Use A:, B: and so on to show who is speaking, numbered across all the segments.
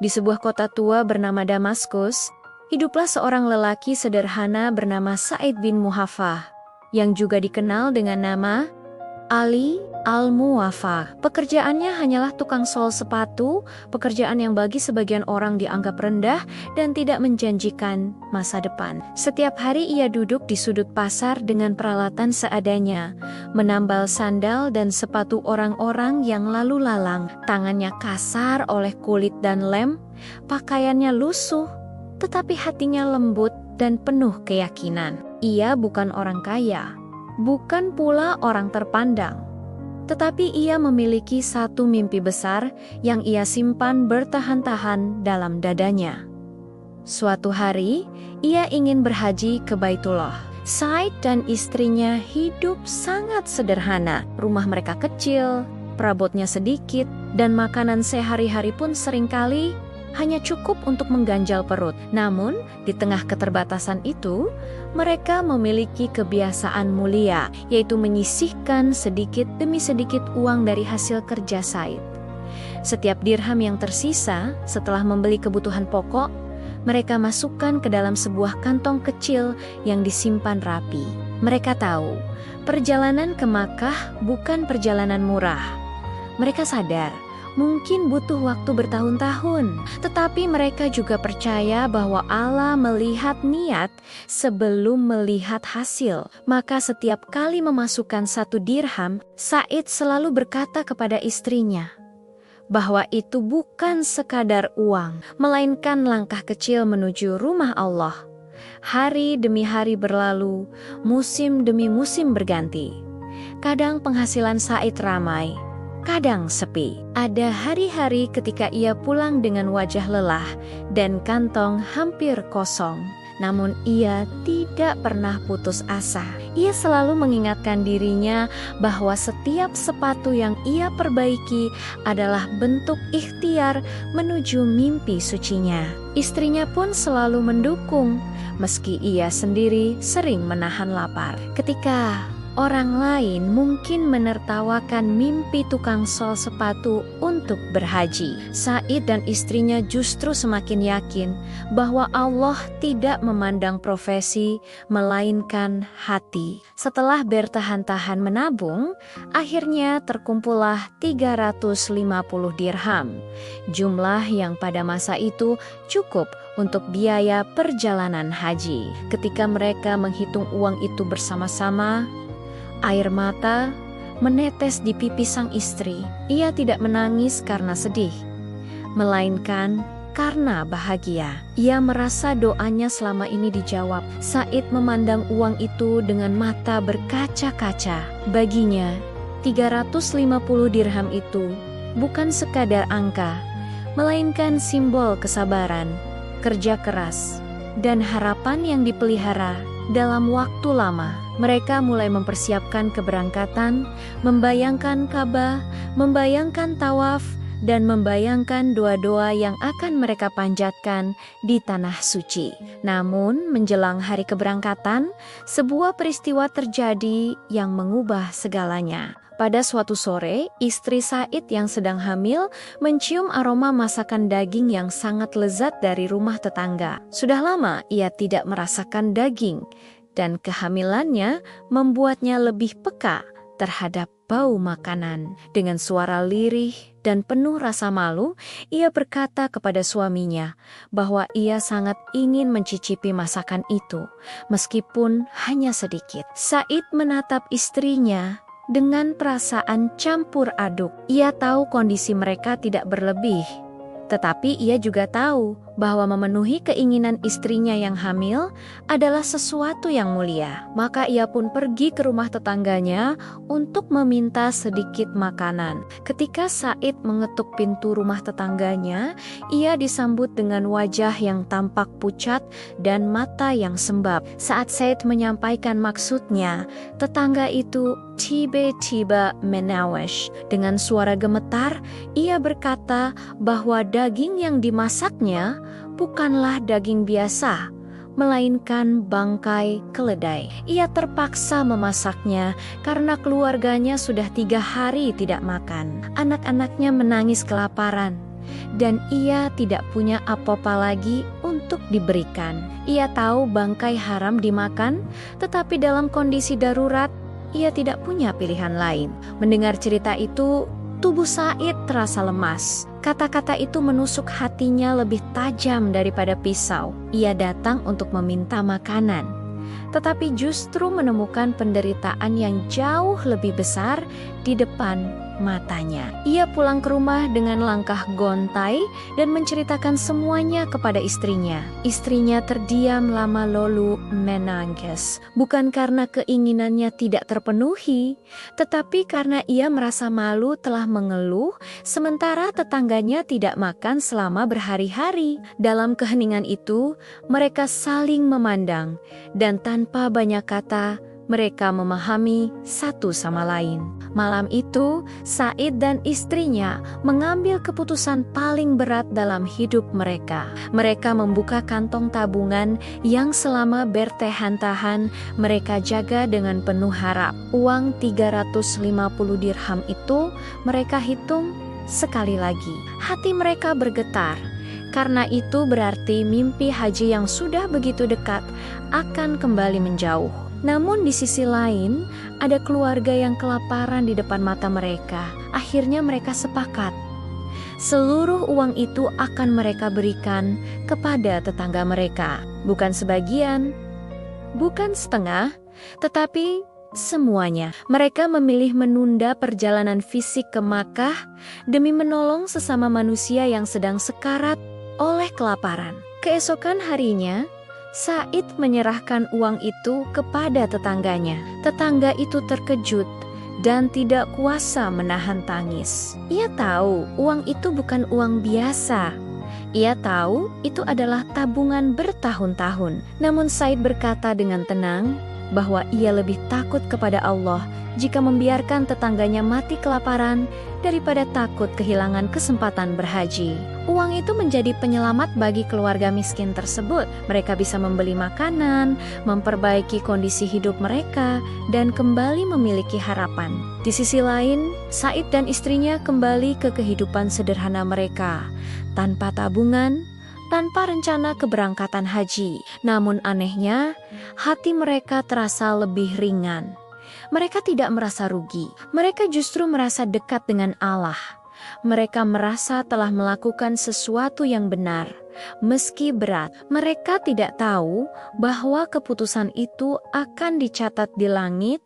A: Di sebuah kota tua bernama Damaskus, hiduplah seorang lelaki sederhana bernama Sa'id bin Muhaffah, yang juga dikenal dengan nama Ali Al-Muwaffaq. Pekerjaannya hanyalah tukang sol sepatu, pekerjaan yang bagi sebagian orang dianggap rendah dan tidak menjanjikan masa depan. Setiap hari ia duduk di sudut pasar dengan peralatan seadanya, menambal sandal dan sepatu orang-orang yang lalu lalang. Tangannya kasar oleh kulit dan lem, pakaiannya lusuh, tetapi hatinya lembut dan penuh keyakinan. Ia bukan orang kaya, bukan pula orang terpandang, tetapi ia memiliki satu mimpi besar yang ia simpan bertahan-tahan dalam dadanya. Suatu hari, ia ingin berhaji ke Baitullah. Sa'id dan istrinya hidup sangat sederhana. Rumah mereka kecil, perabotnya sedikit, dan makanan sehari-hari pun seringkali hanya cukup untuk mengganjal perut. Namun, di tengah keterbatasan itu, mereka memiliki kebiasaan mulia, yaitu menyisihkan sedikit demi sedikit uang dari hasil kerja Sa'id. Setiap dirham yang tersisa setelah membeli kebutuhan pokok, mereka masukkan ke dalam sebuah kantong kecil yang disimpan rapi. Mereka tahu, perjalanan ke Makkah bukan perjalanan murah. Mereka sadar, mungkin butuh waktu bertahun-tahun, tetapi mereka juga percaya bahwa Allah melihat niat sebelum melihat hasil. Maka setiap kali memasukkan 1 dirham, Sa'id selalu berkata kepada istrinya bahwa itu bukan sekadar uang, melainkan langkah kecil menuju rumah Allah. Hari demi hari berlalu, musim demi musim berganti. Kadang penghasilan Sa'id ramai, kadang sepi. Ada hari-hari ketika ia pulang dengan wajah lelah dan kantong hampir kosong. Namun ia tidak pernah putus asa. Ia selalu mengingatkan dirinya bahwa setiap sepatu yang ia perbaiki adalah bentuk ikhtiar menuju mimpi sucinya. Istrinya pun selalu mendukung, meski ia sendiri sering menahan lapar. Ketika orang lain mungkin menertawakan mimpi tukang sol sepatu untuk berhaji, Sa'id dan istrinya justru semakin yakin bahwa Allah tidak memandang profesi, melainkan hati. Setelah bertahan-tahan menabung, akhirnya terkumpullah 350 dirham, jumlah yang pada masa itu cukup untuk biaya perjalanan haji. Ketika mereka menghitung uang itu bersama-sama, air mata menetes di pipi sang istri. Ia tidak menangis karena sedih, melainkan karena bahagia. Ia merasa doanya selama ini dijawab. Sa'id memandang uang itu dengan mata berkaca-kaca. Baginya, 350 dirham itu bukan sekadar angka, melainkan simbol kesabaran, kerja keras, dan harapan yang dipelihara dalam waktu lama. Mereka mulai mempersiapkan keberangkatan, membayangkan Ka'bah, membayangkan tawaf, dan membayangkan doa-doa yang akan mereka panjatkan di tanah suci. Namun, menjelang hari keberangkatan, sebuah peristiwa terjadi yang mengubah segalanya. Pada suatu sore, istri Sa'id yang sedang hamil mencium aroma masakan daging yang sangat lezat dari rumah tetangga. Sudah lama ia tidak merasakan daging, dan kehamilannya membuatnya lebih peka terhadap bau makanan. Dengan suara lirih dan penuh rasa malu, ia berkata kepada suaminya bahwa ia sangat ingin mencicipi masakan itu, meskipun hanya sedikit. Sa'id menatap istrinya dengan perasaan campur aduk. Ia tahu kondisi mereka tidak berlebih, tetapi ia juga tahu bahwa memenuhi keinginan istrinya yang hamil adalah sesuatu yang mulia. Maka ia pun pergi ke rumah tetangganya untuk meminta sedikit makanan. Ketika Sa'id mengetuk pintu rumah tetangganya, ia disambut dengan wajah yang tampak pucat dan mata yang sembab. Saat Sa'id menyampaikan maksudnya, tetangga itu tiba-tiba menawash. Dengan suara gemetar, ia berkata bahwa daging yang dimasaknya bukanlah daging biasa, melainkan bangkai keledai. Ia terpaksa memasaknya karena keluarganya sudah 3 hari tidak makan. Anak-anaknya menangis kelaparan, dan ia tidak punya apa-apa lagi untuk diberikan. Ia tahu bangkai haram dimakan, tetapi dalam kondisi darurat, ia tidak punya pilihan lain. Mendengar cerita itu, tubuh Said terasa lemas. Kata-kata itu menusuk hatinya lebih tajam daripada pisau. Ia datang untuk meminta makanan, tetapi justru menemukan penderitaan yang jauh lebih besar di depan matanya. Ia pulang ke rumah dengan langkah gontai dan menceritakan semuanya kepada istrinya. Istrinya terdiam lama lalu menangis, bukan karena keinginannya tidak terpenuhi, tetapi karena ia merasa malu telah mengeluh sementara tetangganya tidak makan selama berhari-hari. Dalam keheningan itu, mereka saling memandang dan tanpa banyak kata, mereka memahami satu sama lain. Malam itu, Said dan istrinya mengambil keputusan paling berat dalam hidup mereka. Mereka membuka kantong tabungan yang selama bertahan-tahan mereka jaga dengan penuh harap. Uang 350 dirham itu mereka hitung sekali lagi. Hati mereka bergetar, karena itu berarti mimpi haji yang sudah begitu dekat akan kembali menjauh. Namun di sisi lain, ada keluarga yang kelaparan di depan mata mereka. Akhirnya mereka sepakat. Seluruh uang itu akan mereka berikan kepada tetangga mereka. Bukan sebagian, bukan setengah, tetapi semuanya. Mereka memilih menunda perjalanan fisik ke Makkah demi menolong sesama manusia yang sedang sekarat oleh kelaparan. Keesokan harinya, Said menyerahkan uang itu kepada tetangganya. Tetangga itu terkejut dan tidak kuasa menahan tangis. Ia tahu uang itu bukan uang biasa. Ia tahu itu adalah tabungan bertahun-tahun. Namun Said berkata dengan tenang bahwa ia lebih takut kepada Allah jika membiarkan tetangganya mati kelaparan daripada takut kehilangan kesempatan berhaji. Uang itu menjadi penyelamat bagi keluarga miskin tersebut. Mereka bisa membeli makanan, memperbaiki kondisi hidup mereka, dan kembali memiliki harapan. Di sisi lain, Said dan istrinya kembali ke kehidupan sederhana mereka, tanpa tabungan, tanpa rencana keberangkatan haji. Namun anehnya, hati mereka terasa lebih ringan. Mereka tidak merasa rugi. Mereka justru merasa dekat dengan Allah. Mereka merasa telah melakukan sesuatu yang benar, meski berat. Mereka tidak tahu bahwa keputusan itu akan dicatat di langit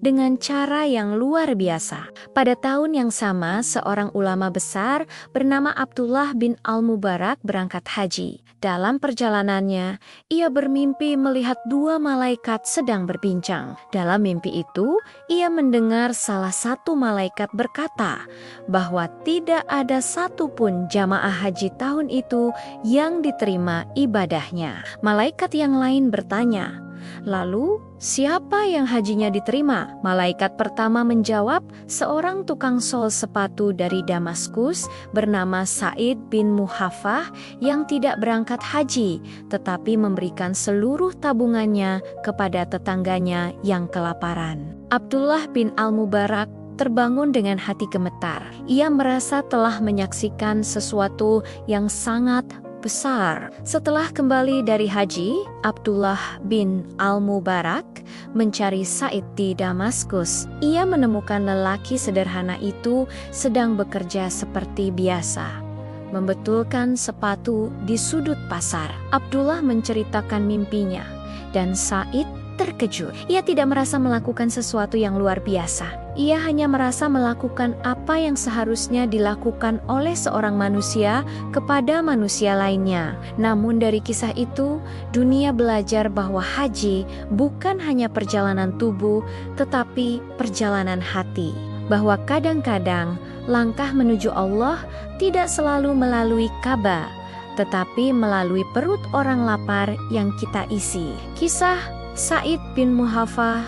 A: dengan cara yang luar biasa. Pada tahun yang sama, seorang ulama besar bernama Abdullah bin Al-Mubarak berangkat haji. Dalam perjalanannya, ia bermimpi melihat dua malaikat sedang berbincang. Dalam mimpi itu, ia mendengar salah satu malaikat berkata bahwa tidak ada satupun jamaah haji tahun itu yang diterima ibadahnya. Malaikat yang lain bertanya, "Lalu, siapa yang hajinya diterima?" Malaikat pertama menjawab, seorang tukang sol sepatu dari Damaskus bernama Said bin Muhafah yang tidak berangkat haji, tetapi memberikan seluruh tabungannya kepada tetangganya yang kelaparan. Abdullah bin Al-Mubarak terbangun dengan hati gemetar. Ia merasa telah menyaksikan sesuatu yang sangat besar. Setelah kembali dari haji, Abdullah bin Al-Mubarak mencari Said di Damaskus. Ia menemukan lelaki sederhana itu sedang bekerja seperti biasa, membetulkan sepatu di sudut pasar. Abdullah menceritakan mimpinya, dan Said terkejut. Ia tidak merasa melakukan sesuatu yang luar biasa. Ia hanya merasa melakukan apa yang seharusnya dilakukan oleh seorang manusia kepada manusia lainnya. Namun dari kisah itu, dunia belajar bahwa haji bukan hanya perjalanan tubuh, tetapi perjalanan hati. Bahwa kadang-kadang langkah menuju Allah tidak selalu melalui Ka'bah, tetapi melalui perut orang lapar yang kita isi. Kisah Said bin Muhafah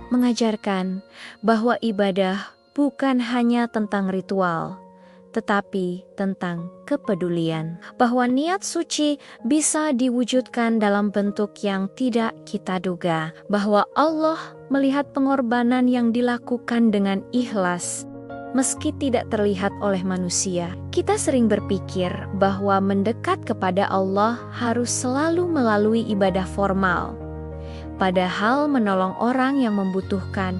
A: mengajarkan bahwa ibadah bukan hanya tentang ritual, tetapi tentang kepedulian. Bahwa niat suci bisa diwujudkan dalam bentuk yang tidak kita duga. Bahwa Allah melihat pengorbanan yang dilakukan dengan ikhlas, meski tidak terlihat oleh manusia. Kita sering berpikir bahwa mendekat kepada Allah harus selalu melalui ibadah formal. Padahal menolong orang yang membutuhkan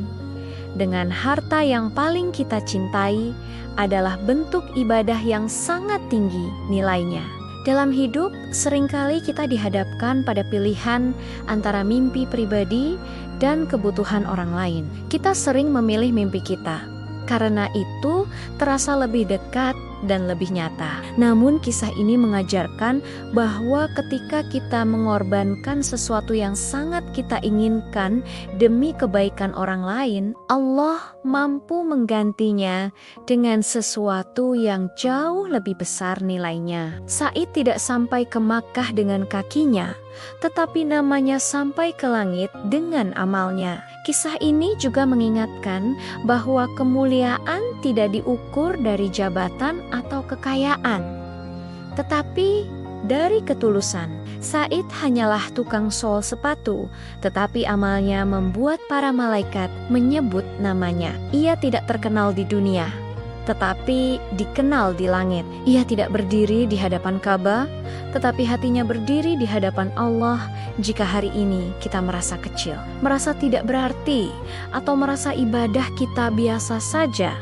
A: dengan harta yang paling kita cintai adalah bentuk ibadah yang sangat tinggi nilainya. Dalam hidup, seringkali kita dihadapkan pada pilihan antara mimpi pribadi dan kebutuhan orang lain. Kita sering memilih mimpi kita, karena itu terasa lebih dekat dan lebih nyata. Namun kisah ini mengajarkan bahwa ketika kita mengorbankan sesuatu yang sangat kita inginkan demi kebaikan orang lain, Allah mampu menggantinya dengan sesuatu yang jauh lebih besar nilainya. Said tidak sampai ke Makkah dengan kakinya, tetapi namanya sampai ke langit dengan amalnya. Kisah ini juga mengingatkan bahwa kemuliaan tidak diukur dari jabatan atau kekayaan, tetapi dari ketulusan. Said hanyalah tukang sol sepatu, tetapi amalnya membuat para malaikat menyebut namanya. Ia tidak terkenal di dunia, tetapi dikenal di langit. Ia tidak berdiri di hadapan Ka'bah, tetapi hatinya berdiri di hadapan Allah. Jika hari ini kita merasa kecil, merasa tidak berarti, atau merasa ibadah kita biasa saja,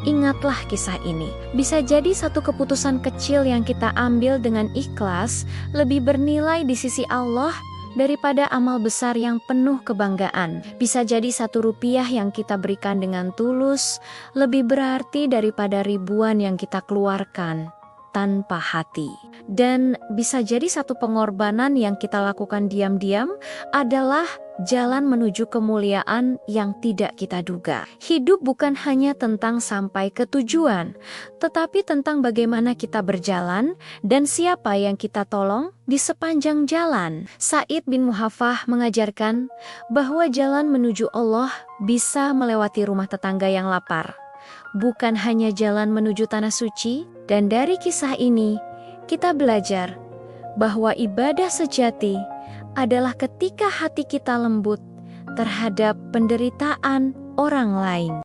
A: ingatlah kisah ini. Bisa jadi satu keputusan kecil yang kita ambil dengan ikhlas lebih bernilai di sisi Allah daripada amal besar yang penuh kebanggaan. Bisa jadi 1 rupiah yang kita berikan dengan tulus lebih berarti daripada ribuan yang kita keluarkan tanpa hati. Dan bisa jadi satu pengorbanan yang kita lakukan diam-diam adalah jalan menuju kemuliaan yang tidak kita duga. Hidup bukan hanya tentang sampai ke tujuan, tetapi tentang bagaimana kita berjalan dan siapa yang kita tolong di sepanjang jalan. Sa'id bin Muhaffah mengajarkan bahwa jalan menuju Allah bisa melewati rumah tetangga yang lapar, bukan hanya jalan menuju tanah suci. Dan dari kisah ini, kita belajar bahwa ibadah sejati adalah ketika hati kita lembut terhadap penderitaan orang lain.